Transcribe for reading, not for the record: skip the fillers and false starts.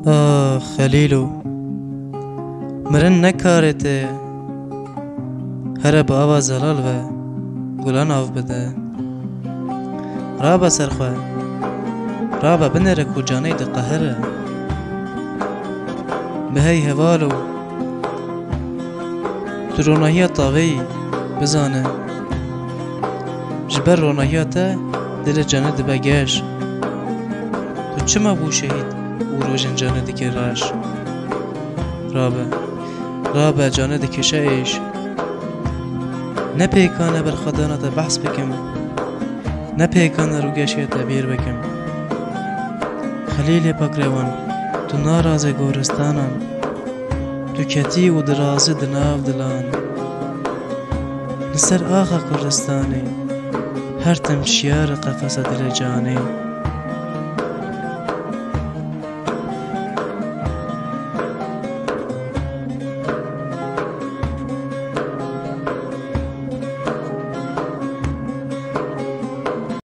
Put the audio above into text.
خلیلو مرن نکارته هر با آوا زلال و گلان آف بده رابا سرخواه رابا بنره کو جانه ده قهره به هی هوالو تو روناهی طاغی بزانه جبر روناهی تا دل جانه ده بگش تو چما بو شهید او روژن جانه ده که راش رابا جانه ده کشه ایش نه پیکانه بر خدانه ده بحث بکم نه پیکانه رو گشیه تبیر بکم خلیل پاک روان تو ناراز گورستانم تو کتی و درازی دناو دلان لسر آخا کردستانی هر تم شیار قفص دل جانی